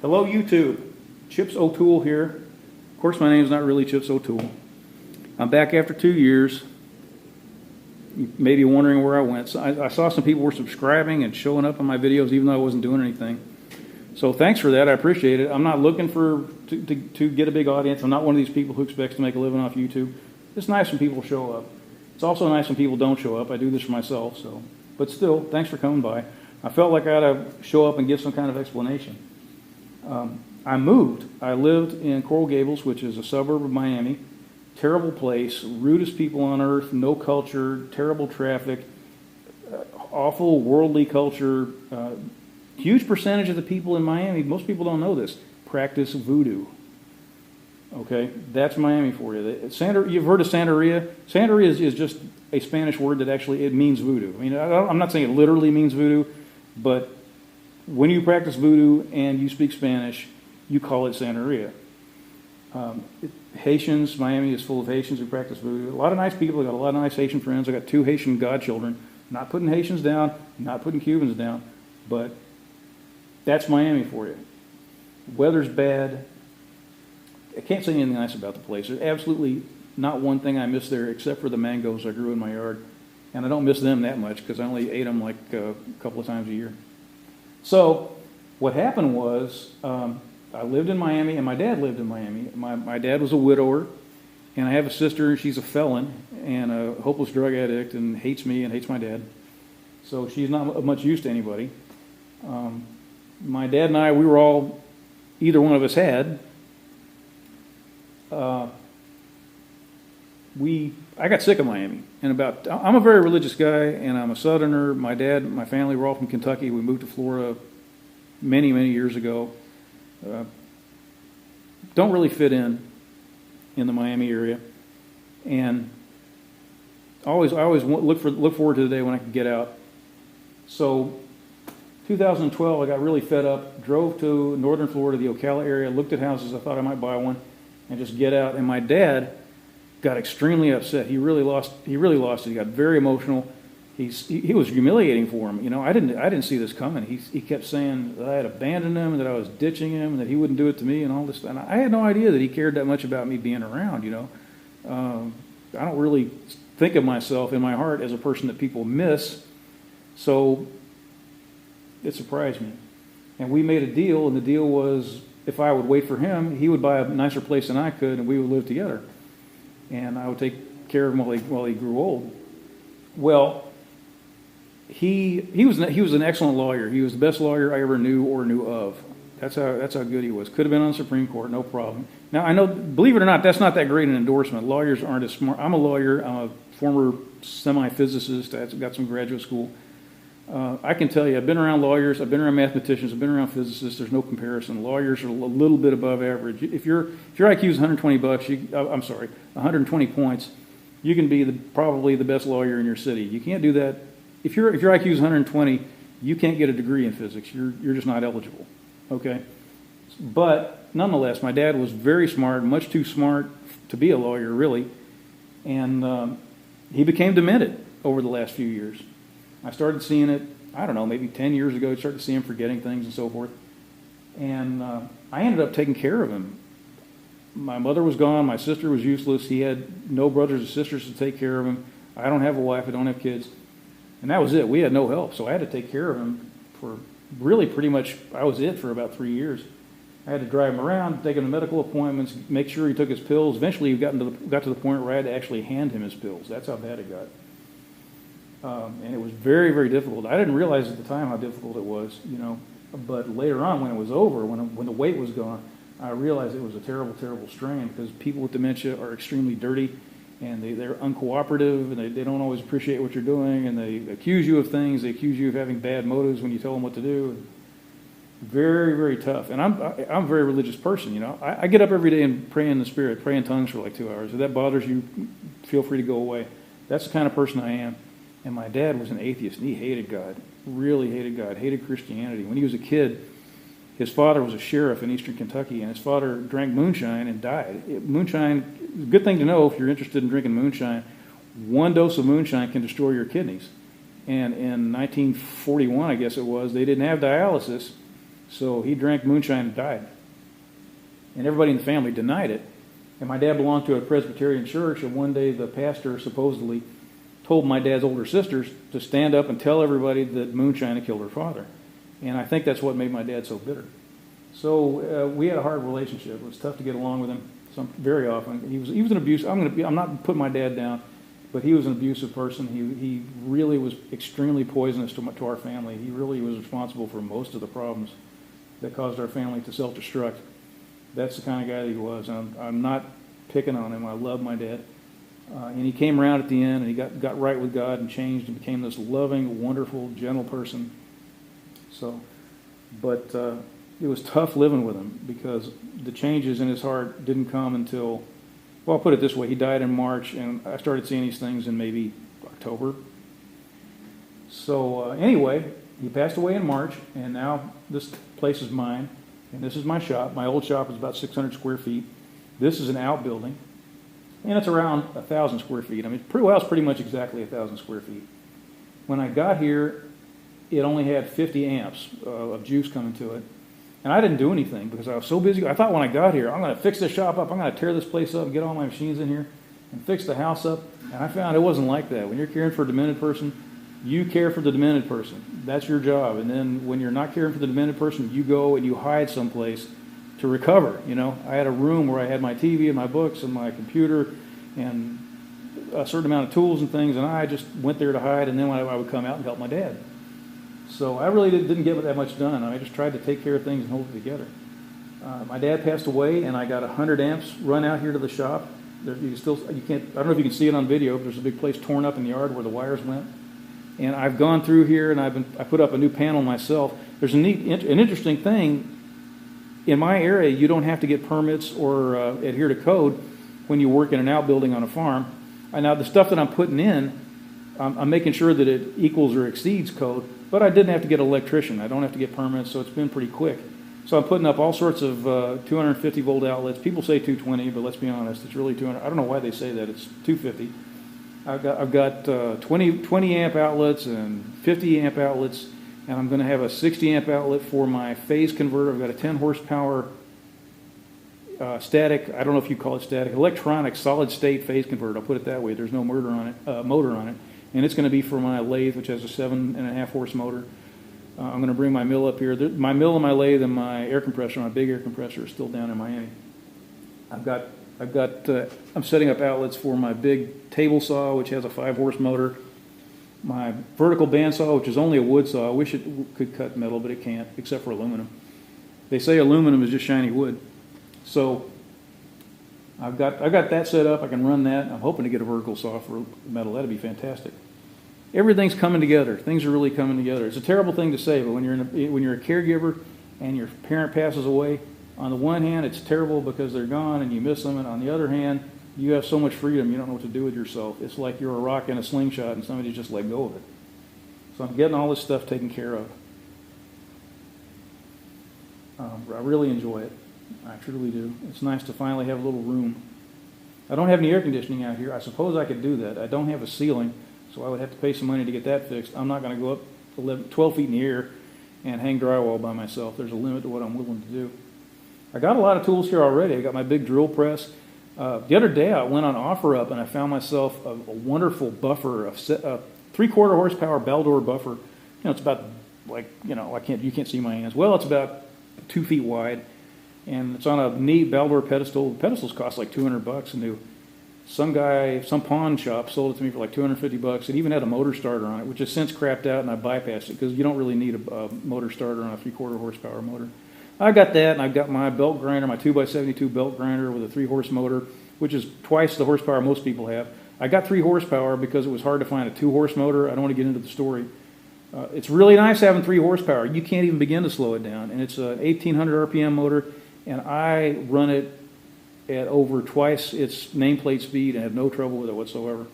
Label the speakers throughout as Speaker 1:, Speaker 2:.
Speaker 1: Hello YouTube, Chips O'Toole here. Of course my name's not really Chips O'Toole. I'm back after 2 years. You may be wondering where I went. So I saw some people were subscribing and showing up on my videos even though I wasn't doing anything. So thanks for that, I appreciate it. I'm not looking to get a big audience. I'm not one of these people who expects to make a living off YouTube. It's nice when people show up. It's also nice when people don't show up. I do this for myself, so. But still, thanks for coming by. I felt like I ought to show up and give some kind of explanation. I moved. I lived in Coral Gables, which is a suburb of Miami. Terrible place, rudest people on earth, no culture, terrible traffic, awful worldly culture. Huge percentage of the people in Miami, most people don't know this, practice voodoo. Okay, that's Miami for you. You've heard of Santeria? Santeria is just a Spanish word that actually it means voodoo. I mean, I'm not saying it literally means voodoo, but when you practice voodoo and you speak Spanish, you call it Santeria. Haitians, Miami is full of Haitians who practice voodoo. A lot of nice people. I got a lot of nice Haitian friends. I got 2 Haitian godchildren. Not putting Haitians down, not putting Cubans down, but that's Miami for you. Weather's bad. I can't say anything nice about the place. There's absolutely not one thing I miss there except for the mangoes I grew in my yard. And I don't miss them that much because I only ate them like a couple of times a year. So what happened was I lived in Miami and my dad lived in Miami. My dad was a widower and I have a sister. She's a felon and a hopeless drug addict and hates me and hates my dad. So she's not much use to anybody. My dad and I, we were all, either one of us had. I got sick of Miami, and I'm a very religious guy, and I'm a Southerner. My dad, my family were all from Kentucky. We moved to Florida many, many years ago. Don't really fit in the Miami area, and I always look forward to the day when I can get out. So 2012, I got really fed up, drove to northern Florida, the Ocala area, looked at houses. I thought I might buy one and just get out. And my dad got extremely upset. He really lost it. He got very emotional. He was humiliating for him. You know, I didn't see this coming. He kept saying that I had abandoned him and that I was ditching him and that he wouldn't do it to me and all this. And I had no idea that he cared that much about me being around, you know. I don't really think of myself in my heart as a person that people miss. So it surprised me. And we made a deal, and the deal was if I would wait for him, he would buy a nicer place than I could, and we would live together. And I would take care of him while he grew old. Well, he was an excellent lawyer. He was the best lawyer I ever knew or knew of. That's how good he was. Could have been on the Supreme Court, no problem. Now, I know, believe it or not, that's not that great an endorsement. Lawyers aren't as smart. I'm a lawyer. I'm a former semi-physicist. I've got some graduate school. I can tell you, I've been around lawyers, I've been around mathematicians, I've been around physicists. There's no comparison. Lawyers are a little bit above average. If your IQ is 120 120 points, you can be probably the best lawyer in your city. You can't do that. If your IQ is 120, you can't get a degree in physics. You're just not eligible. Okay? But nonetheless, my dad was very smart, much too smart to be a lawyer, really. And he became demented over the last few years. I started seeing it, I don't know, maybe 10 years ago. I started to see him forgetting things and so forth. And I ended up taking care of him. My mother was gone. My sister was useless. He had no brothers or sisters to take care of him. I don't have a wife. I don't have kids. And that was it. We had no help. So I had to take care of him for really pretty much, I was it for about 3 years. I had to drive him around, take him to medical appointments, make sure he took his pills. Eventually, he got to the point where I had to actually hand him his pills. That's how bad it got. And it was very, very difficult. I didn't realize at the time how difficult it was, you know. But later on, when it was over, when the weight was gone, I realized it was a terrible, terrible strain because people with dementia are extremely dirty, and they're uncooperative, and they don't always appreciate what you're doing, and they accuse you of things. They accuse you of having bad motives when you tell them what to do. Very, very tough. And I'm a very religious person, you know. I get up every day and pray in the Spirit, pray in tongues for like 2 hours. If that bothers you, feel free to go away. That's the kind of person I am. And my dad was an atheist, and he hated God, really hated God, hated Christianity. When he was a kid, his father was a sheriff in eastern Kentucky, and his father drank moonshine and died. Moonshine, good thing to know if you're interested in drinking moonshine, 1 dose of moonshine can destroy your kidneys. And in 1941, I guess it was, they didn't have dialysis, So he drank moonshine and died. And everybody in the family denied it. And my dad belonged to a Presbyterian church, and one day the pastor supposedly told my dad's older sisters to stand up and tell everybody that moonshine had killed her father. And I think that's what made my dad so bitter. So we had a hard relationship. It was tough to get along with him very often. He was an abusive. I'm not putting my dad down, but he was an abusive person. He really was extremely poisonous to our family. He really was responsible for most of the problems that caused our family to self-destruct. That's the kind of guy that he was. I'm not picking on him. I love my dad. And he came around at the end, and he got right with God and changed and became this loving, wonderful, gentle person. So, but it was tough living with him because the changes in his heart didn't come until, well, I'll put it this way. He died in March, and I started seeing these things in maybe October. So anyway, he passed away in March, and now this place is mine, and this is my shop. My old shop is about 600 square feet. This is an outbuilding, and it's around 1,000 square feet. I mean, it's pretty much exactly 1,000 square feet. When I got here, it only had 50 amps of juice coming to it. And I didn't do anything because I was so busy. I thought when I got here, I'm going to fix this shop up. I'm going to tear this place up and get all my machines in here and fix the house up. And I found it wasn't like that. When you're caring for a demented person, you care for the demented person. That's your job. And then when you're not caring for the demented person, you go and you hide someplace to recover. You know, I had a room where I had my TV and my books and my computer and a certain amount of tools and things, and I just went there to hide, and then I would come out and help my dad. So I really didn't get that much done. I just tried to take care of things and hold it together. My dad passed away, and I got 100 amps run out here to the shop. You can't. I don't know if you can see it on video, but there's a big place torn up in the yard where the wires went. And I've gone through here, and I put up a new panel myself. There's an interesting thing. In my area, you don't have to get permits or adhere to code when you work in an outbuilding on a farm. And now the stuff that I'm putting in, I'm making sure that it equals or exceeds code. But I didn't have to get an electrician. I don't have to get permits, so it's been pretty quick. So I'm putting up all sorts of 250 volt outlets. People say 220, but let's be honest, it's really 200. I don't know why they say that. It's 250. I've got 20 amp outlets and 50 amp outlets, and I'm going to have a 60 amp outlet for my phase converter. I've got a 10 horsepower static. I don't know if you call it static. Electronic solid state phase converter. I'll put it that way. There's no motor on it. And it's going to be for my lathe, which has a 7.5 horse motor. I'm going to bring my mill up here. My mill and my lathe and my air compressor, my big air compressor, is still down in Miami. I'm setting up outlets for my big table saw, which has a 5 horse motor. My vertical bandsaw, which is only a wood saw. I wish it could cut metal, but it can't, except for aluminum. They say aluminum is just shiny wood. So I've got that set up. I can run that. I'm hoping to get a vertical saw for metal. That'd be fantastic. Everything's coming together. Things are really coming together. It's a terrible thing to say, but when you're a caregiver and your parent passes away, on the one hand, it's terrible because they're gone and you miss them, and on the other hand, you have so much freedom, you don't know what to do with yourself. It's like you're a rock in a slingshot and somebody just let go of it. So I'm getting all this stuff taken care of. I really enjoy it. I truly do. It's nice to finally have a little room. I don't have any air conditioning out here. I suppose I could do that. I don't have a ceiling, so I would have to pay some money to get that fixed. I'm not going to go up 12 feet in the air and hang drywall by myself. There's a limit to what I'm willing to do. I got a lot of tools here already. I got my big drill press. The other day I went on OfferUp and I found myself a wonderful buffer, a 3/4 horsepower Baldor buffer. You know, it's about you can't see my hands. Well, it's about 2 feet wide, and it's on a neat Baldor pedestal. The pedestals cost like $200 new. Some pawn shop sold it to me for like $250. It even had a motor starter on it, which has since crapped out, and I bypassed it because you don't really need a motor starter on a 3/4 horsepower motor. I got that, and I've got my belt grinder, my 2x72 belt grinder with a 3-horse motor, which is twice the horsepower most people have. I got 3 horsepower because it was hard to find a 2-horse motor. I don't want to get into the story. It's really nice having 3 horsepower. You can't even begin to slow it down, and it's an 1,800 RPM motor, and I run it at over twice its nameplate speed and have no trouble with it whatsoever.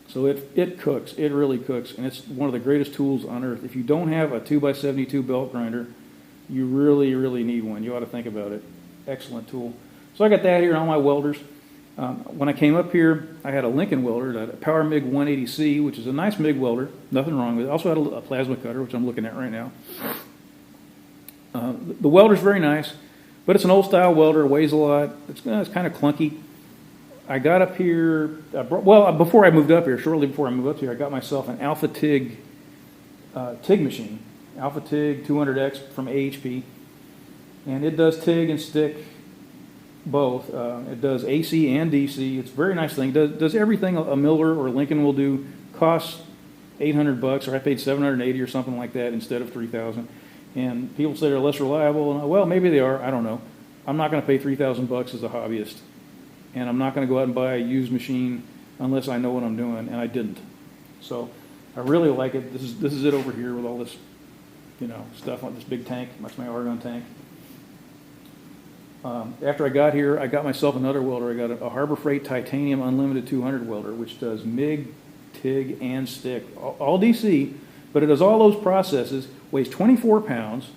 Speaker 1: So it cooks. It really cooks, and it's one of the greatest tools on earth. If you don't have a 2x72 belt grinder, you really, really need one. You ought to think about it. Excellent tool. So I got that here and all my welders. When I came up here, I had a Lincoln welder, a Power MIG 180C, which is a nice MIG welder. Nothing wrong with it. I also had a plasma cutter, which I'm looking at right now. The welder's very nice, but it's an old style welder, weighs a lot. It's kind of clunky. I got up here, before I moved up here, shortly before I moved up here, I got myself an Alpha TIG TIG machine, Alpha TIG 200X from AHP, and it does TIG and stick both. It does AC and DC. It's a very nice thing. Does everything a Miller or Lincoln will do. Costs $800, or I paid $780 or something like that instead of $3,000. And people say they're less reliable, and well, maybe they are. I don't know. I'm not going to pay $3,000 as a hobbyist, and I'm not going to go out and buy a used machine unless I know what I'm doing, and I didn't. So I really like it. This is it over here with all this, stuff on this big tank. That's my argon tank. After I got here, I got myself another welder. I got a Harbor Freight Titanium Unlimited 200 welder, which does MIG, TIG, and stick, all DC, but it does all those processes, weighs 24 pounds,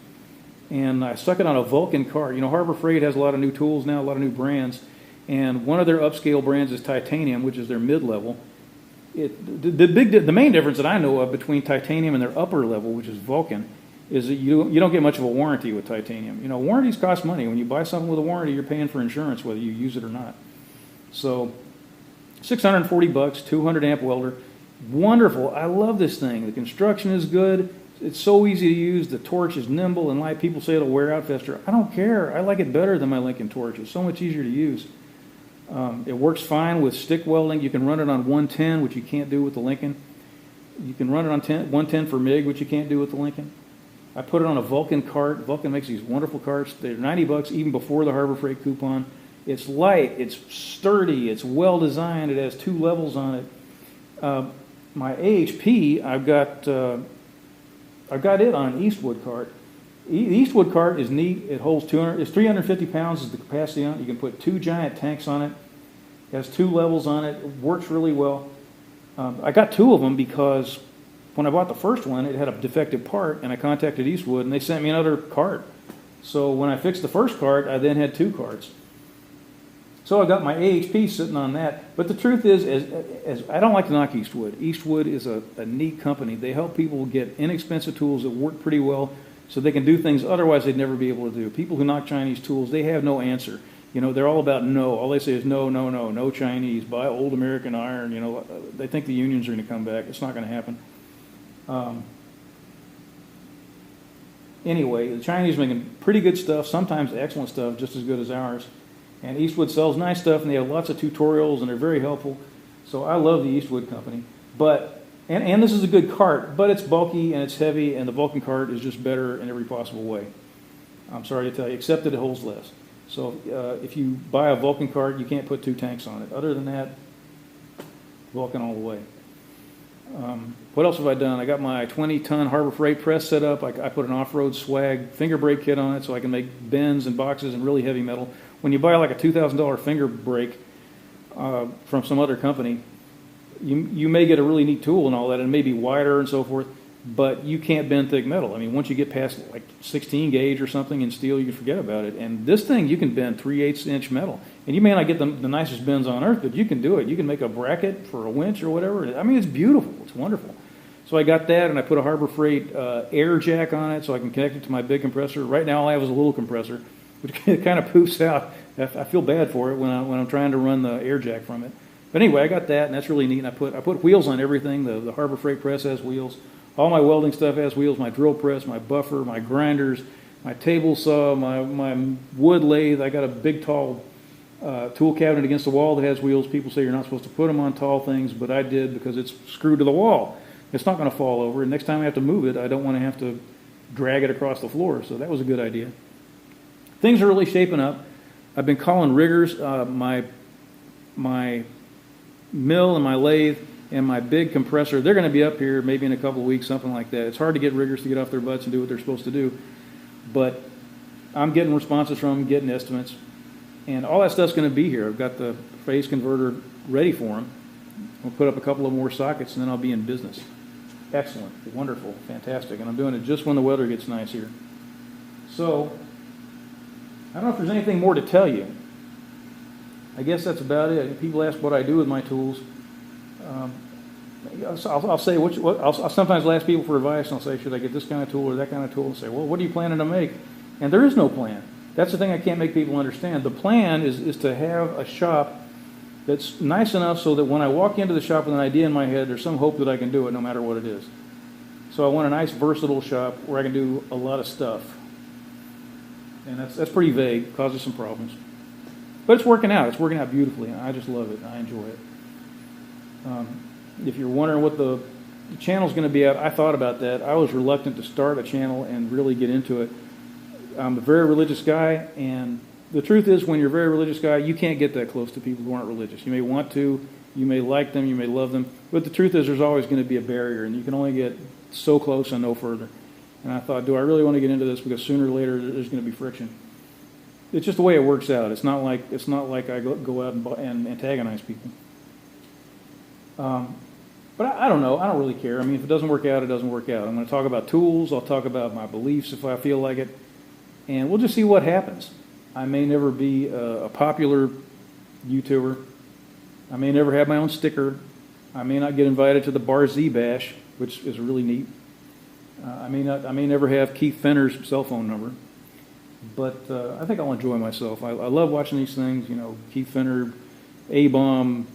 Speaker 1: and I stuck it on a Vulcan cart. Harbor Freight has a lot of new tools now, a lot of new brands, and one of their upscale brands is Titanium, which is their mid-level. The main difference that I know of between Titanium and their upper level, which is Vulcan, is that you don't get much of a warranty with Titanium. Warranties cost money. When you buy something with a warranty, you're paying for insurance whether you use it or not. So $640, 200 amp welder. Wonderful. I love this thing. The construction is good. It's so easy to use. The torch is nimble and light. People say it'll wear out faster. I don't care. I like it better than my Lincoln torch. It's so much easier to use. It works fine with stick welding. You can run it on 110, which you can't do with the Lincoln. You can run it on 110 for MIG, which you can't do with the Lincoln. I put it on a Vulcan cart. Vulcan makes these wonderful carts. They're $90 even before the Harbor Freight coupon. It's light. It's sturdy. It's well designed. It has 2 levels on it. My AHP, I've got it on an Eastwood cart. The Eastwood cart is neat. It holds 200. It's 350 pounds is the capacity on it. You can put 2 giant tanks on it. It has 2 levels on it. It works really well. I got 2 of them because when I bought the first one, it had a defective part, and I contacted Eastwood, and they sent me another cart. So when I fixed the first cart, I then had 2 carts. So I got my AHP sitting on that. But the truth is, as I don't like to knock Eastwood. Eastwood is a neat company. They help people get inexpensive tools that work pretty well so they can do things otherwise they'd never be able to do. People who knock Chinese tools, they have no answer. They're all about no. All they say is no, no, no, no Chinese. Buy old American iron. They think the unions are going to come back. It's not going to happen. Anyway, the Chinese are making pretty good stuff, sometimes excellent stuff, just as good as ours. And Eastwood sells nice stuff, and they have lots of tutorials, and they're very helpful. So I love the Eastwood company. But and this is a good cart, but it's bulky and it's heavy, and the Vulcan cart is just better in every possible way. I'm sorry to tell you, except that it holds less. So if you buy a Vulcan cart, you can't put 2 tanks on it. Other than that, Vulcan all the way. What else have I done? I got my 20-ton Harbor Freight press set up. I put an off-road swag finger brake kit on it so I can make bends and boxes and really heavy metal. When you buy like a $2,000 finger brake from some other company, you may get a really neat tool and all that, and it may be wider and so forth, but you can't bend thick metal. I mean, once you get past like 16 gauge or something in steel, you can forget about it. And this thing, you can bend 3/8 inch metal. And you may not get the nicest bends on earth, but you can do it. You can make a bracket for a winch or whatever. I mean, it's beautiful. It's wonderful. So I got that, and I put a Harbor Freight air jack on it so I can connect it to my big compressor. Right now, all I have is a little compressor, which kind of poofs out. I feel bad for it when I'm trying to run the air jack from it. But anyway, I got that, and that's really neat. And I put wheels on everything. The Harbor Freight press has wheels. All my welding stuff has wheels. My drill press, my buffer, my grinders, my table saw, my wood lathe. I got a big, tall tool cabinet against the wall that has wheels. People say you're not supposed to put them on tall things, but I did because it's screwed to the wall. It's not going to fall over. And next time I have to move it, I don't want to have to drag it across the floor. So that was a good idea. Things are really shaping up. I've been calling riggers. My mill and my lathe and my big compressor, they're going to be up here maybe in a couple of weeks, something like that. It's hard to get riggers to get off their butts and do what they're supposed to do. But I'm getting responses from them, getting estimates. And all that stuff's going to be here. I've got the phase converter ready for them. I'll put up a couple of more sockets, and then I'll be in business. Excellent, wonderful, fantastic. And I'm doing it just when the weather gets nice here. So, I don't know if there's anything more to tell you. I guess that's about it. People ask what I do with my tools. I'll say, I'll sometimes ask people for advice, and I'll say, should I get this kind of tool or that kind of tool? And say, well, what are you planning to make? And there is no plan. That's the thing I can't make people understand. The plan is to have a shop that's nice enough so that when I walk into the shop with an idea in my head, there's some hope that I can do it no matter what it is. So I want a nice, versatile shop where I can do a lot of stuff. And that's pretty vague, causes some problems. But it's working out. It's working out beautifully. I just love it. I enjoy it. If you're wondering what the channel's going to be at, I thought about that. I was reluctant to start a channel and really get into it. I'm a very religious guy, and the truth is, when you're a very religious guy, you can't get that close to people who aren't religious. You may want to, you may like them, you may love them, but the truth is there's always going to be a barrier, and you can only get so close and no further. And I thought, do I really want to get into this? Because sooner or later there's going to be friction. It's just the way it works out. It's not like I go out and antagonize people. But I don't know. I don't really care. I mean, if it doesn't work out, it doesn't work out. I'm going to talk about tools. I'll talk about my beliefs if I feel like it. And we'll just see what happens. I may never be a popular YouTuber. I may never have my own sticker. I may not get invited to the Bar Z Bash, which is really neat. I may never have Keith Fenner's cell phone number. But I think I'll enjoy myself. I love watching these things. You know, Keith Fenner, A-Bomb,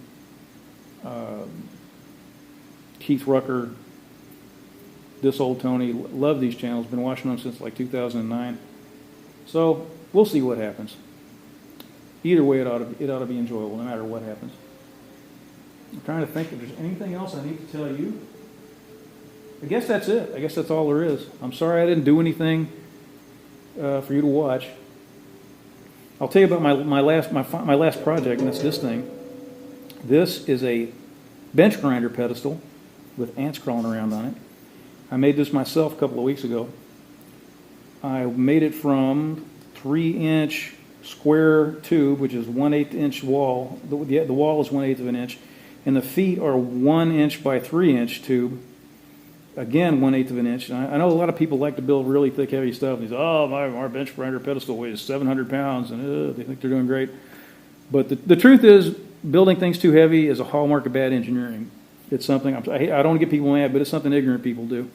Speaker 1: Keith Rucker, This Old Tony. Love these channels. Been watching them since like 2009. So we'll see what happens. Either way, it ought to be enjoyable, no matter what happens. I'm trying to think if there's anything else I need to tell you. I guess that's it. I guess that's all there is. I'm sorry I didn't do anything for you to watch. I'll tell you about my last project, and that's this thing. This is a bench grinder pedestal with ants crawling around on it. I made this myself a couple of weeks ago. I made it from 3-inch square tube, which is 1/8 inch wall. The wall is 1/8 of an inch, and the feet are 1 inch by 3-inch tube. Again, 1/8 of an inch. And I know a lot of people like to build really thick, heavy stuff. And they say, "Oh, our bench grinder pedestal weighs 700 pounds," and they think they're doing great. But the truth is, building things too heavy is a hallmark of bad engineering. It's something I don't get people mad, but it's something ignorant people do.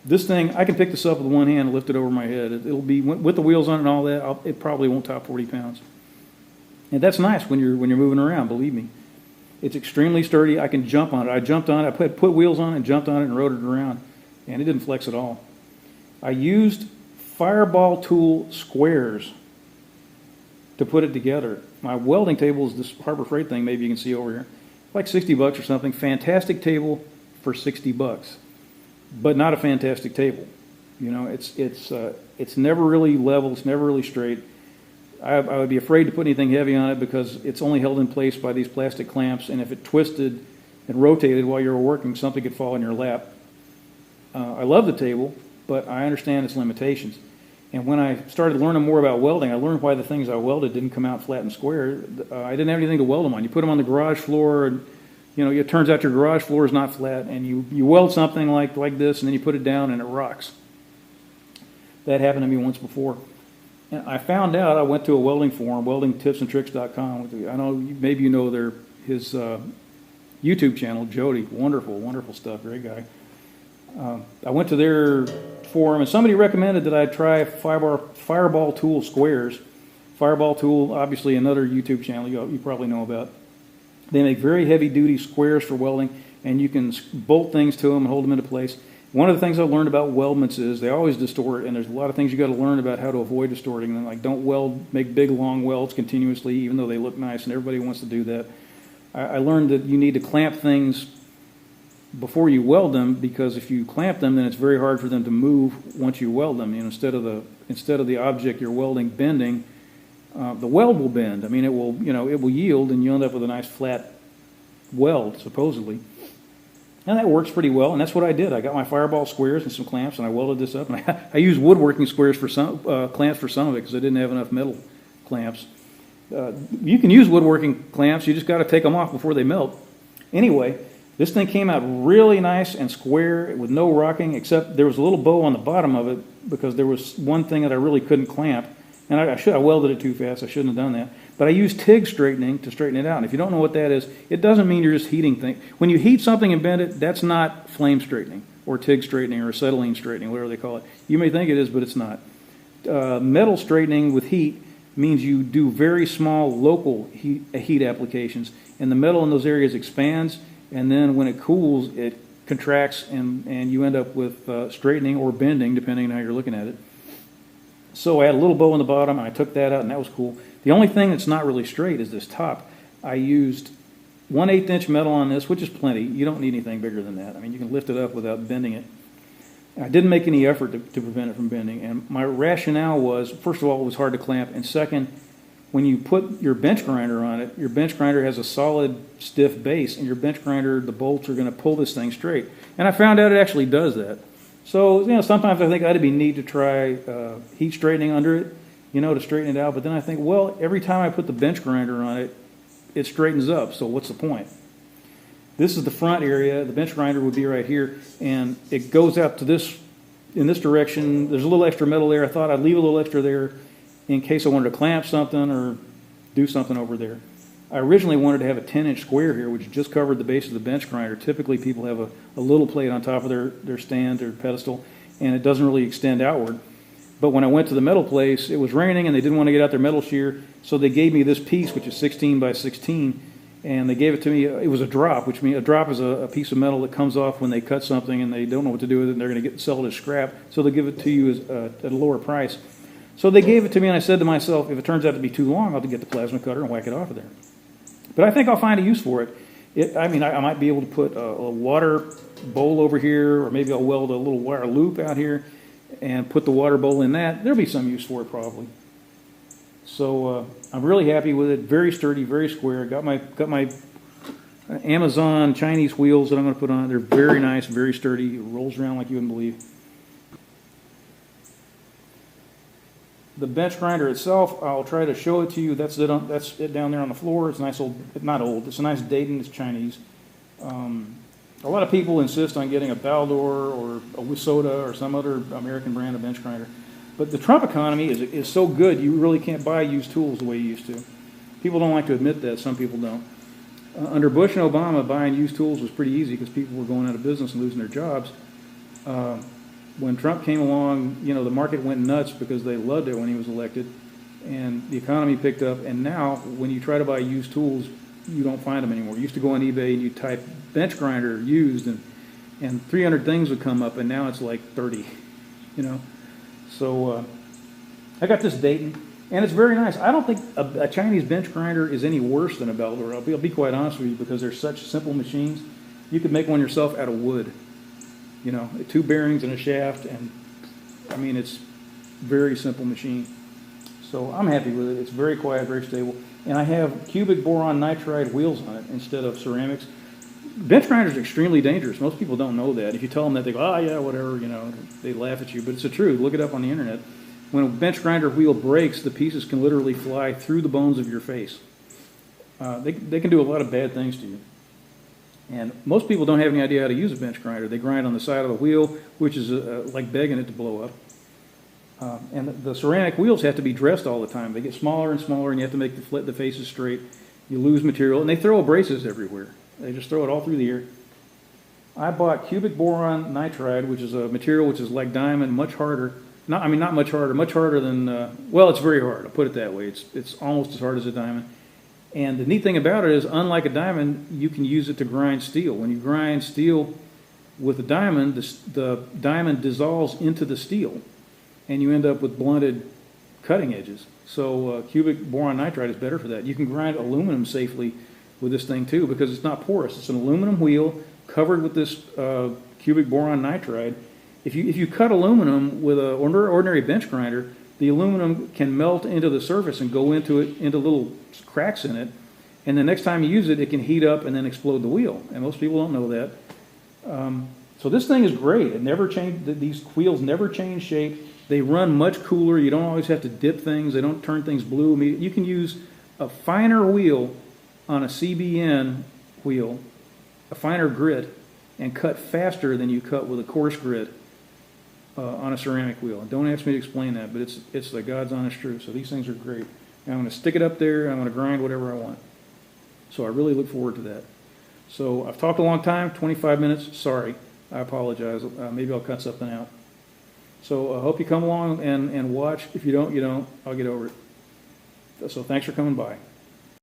Speaker 1: This thing, I can pick this up with one hand and lift it over my head. It'll be with the wheels on it and all that. It probably won't top 40 pounds, and that's nice when you're moving around. Believe me, it's extremely sturdy. I can jump on it. I jumped on it. I put wheels on it and jumped on it and rode it around, and it didn't flex at all. I used Fireball tool squares to put it together. My welding table is this Harbor Freight thing. Maybe you can see over here, like $60 or something. Fantastic table for $60. But not a fantastic table. You know, it's never really level. It's never really straight. I would be afraid to put anything heavy on it because it's only held in place by these plastic clamps, and if it twisted and rotated while you were working, something could fall in your lap. I love the table, but I understand its limitations. And when I started learning more about welding, I learned why the things I welded didn't come out flat and square. I didn't have anything to weld them on. You put them on the garage floor, and you know, it turns out your garage floor is not flat, and you weld something like this, and then you put it down, and it rocks. That happened to me once before. And I found out, I went to a welding forum, weldingtipsandtricks.com. I know, maybe you know his YouTube channel, Jody. Wonderful, wonderful stuff, great guy. I went to their forum, and somebody recommended that I try Fireball Tool squares. Fireball Tool, obviously another YouTube channel you probably know about. They make very heavy-duty squares for welding, and you can bolt things to them and hold them into place. One of the things I've learned about weldments is they always distort, and there's a lot of things you got to learn about how to avoid distorting them. Like, don't make big, long welds continuously, even though they look nice, and everybody wants to do that. I learned that you need to clamp things before you weld them, because if you clamp them, then it's very hard for them to move once you weld them. You know, instead of the object you're welding bending, the weld will bend. I mean, it will yield, and you end up with a nice flat weld, supposedly. And that works pretty well, and that's what I did. I got my Fireball squares and some clamps, and I welded this up. And I used woodworking squares for some clamps for some of it because I didn't have enough metal clamps. You can use woodworking clamps. You just got to take them off before they melt. Anyway, this thing came out really nice and square with no rocking, except there was a little bow on the bottom of it because there was one thing that I really couldn't clamp. And I welded it too fast. I shouldn't have done that. But I use TIG straightening to straighten it out. And if you don't know what that is, it doesn't mean you're just heating things. When you heat something and bend it, that's not flame straightening or TIG straightening or acetylene straightening, whatever they call it. You may think it is, but it's not. Metal straightening with heat means you do very small local heat applications, and the metal in those areas expands, and then when it cools, it contracts, and you end up with straightening or bending, depending on how you're looking at it. So I had a little bow in the bottom, and I took that out, and that was cool. The only thing that's not really straight is this top. I used 1/8 inch metal on this, which is plenty. You don't need anything bigger than that. I mean, you can lift it up without bending it. I didn't make any effort to prevent it from bending, and my rationale was, first of all, it was hard to clamp, and second, when you put your bench grinder on it, your bench grinder has a solid, stiff base, and your bench grinder, the bolts are going to pull this thing straight. And I found out it actually does that. So, sometimes I think it'd be neat to try heat straightening under it, to straighten it out, but then I think, well, every time I put the bench grinder on it, it straightens up, so what's the point? This is the front area. The bench grinder would be right here, and it goes out to this, in this direction. There's a little extra metal there. I thought I'd leave a little extra there in case I wanted to clamp something or do something over there. I originally wanted to have a 10-inch square here, which just covered the base of the bench grinder. Typically, people have a little plate on top of their stand, their pedestal, and it doesn't really extend outward. But when I went to the metal place, it was raining, and they didn't want to get out their metal shear, so they gave me this piece, which is 16 by 16, and they gave it to me. It was a drop, which means a drop is a piece of metal that comes off when they cut something and they don't know what to do with it, and they're going to sell it as scrap, so they'll give it to you at a lower price. So they gave it to me, and I said to myself, if it turns out to be too long, I'll have to get the plasma cutter and whack it off of there. But I think I'll find a use for it. I might be able to put a water bowl over here, or maybe I'll weld a little wire loop out here and put the water bowl in that. There'll be some use for it probably. So I'm really happy with it. Very sturdy, very square. Got my Amazon Chinese wheels that I'm going to put on it. They're very nice, very sturdy. It rolls around like you wouldn't believe. The bench grinder itself, I'll try to show it to you. That's it down there on the floor. It's a nice old, not old, it's a nice Dayton, it's Chinese. A lot of people insist on getting a Baldor or a Wisoda or some other American brand of bench grinder. But the Trump economy is so good, you really can't buy used tools the way you used to. People don't like to admit that. Some people don't. Under Bush and Obama, buying used tools was pretty easy because people were going out of business and losing their jobs. When Trump came along, the market went nuts because they loved it when he was elected, and the economy picked up. And now, when you try to buy used tools, you don't find them anymore. You used to go on eBay and you type bench grinder used, and 300 things would come up, and now it's like 30. So I got this Dayton, and it's very nice. I don't think a Chinese bench grinder is any worse than a Baldor. I'll be quite honest with you, because they're such simple machines. You could make one yourself out of wood. 2 bearings and a shaft, and it's very simple machine. So I'm happy with it. It's very quiet, very stable, and I have cubic boron nitride wheels on it instead of ceramics. Bench grinder is extremely dangerous. Most people don't know that. If you tell them that, they go, "Oh yeah, whatever," they laugh at you. But it's the truth. Look it up on the internet. When a bench grinder wheel breaks, the pieces can literally fly through the bones of your face. They can do a lot of bad things to you. And most people don't have any idea how to use a bench grinder. They grind on the side of the wheel, which is like begging it to blow up. And the ceramic wheels have to be dressed all the time. They get smaller and smaller, and you have to make the faces straight. You lose material, and they throw abrasives everywhere. They just throw it all through the air. I bought cubic boron nitride, which is a material which is like diamond, much harder. Not much harder than, well, it's very hard. I'll put it that way. It's almost as hard as a diamond. And the neat thing about it is, unlike a diamond, you can use it to grind steel. When you grind steel with a diamond, the diamond dissolves into the steel, and you end up with blunted cutting edges. So cubic boron nitride is better for that. You can grind aluminum safely with this thing too, because it's not porous. It's an aluminum wheel covered with this cubic boron nitride. If you cut aluminum with an ordinary bench grinder, the aluminum can melt into the surface and go into little cracks in it, and the next time you use it, it can heat up and then explode the wheel. And most people don't know that. So this thing is great. It never changed. These wheels never change shape. They run much cooler. You don't always have to dip things. They don't turn things blue. You can use a finer wheel on a CBN wheel, a finer grit, and cut faster than you cut with a coarse grit on a ceramic wheel. And don't ask me to explain that, but it's the God's honest truth. So these things are great. And I'm going to stick it up there, and I'm going to grind whatever I want. So I really look forward to that. So I've talked a long time, 25 minutes, sorry. I apologize. Maybe I'll cut something out. So I hope you come along and watch. If you don't, you don't. I'll get over it. So thanks for coming by.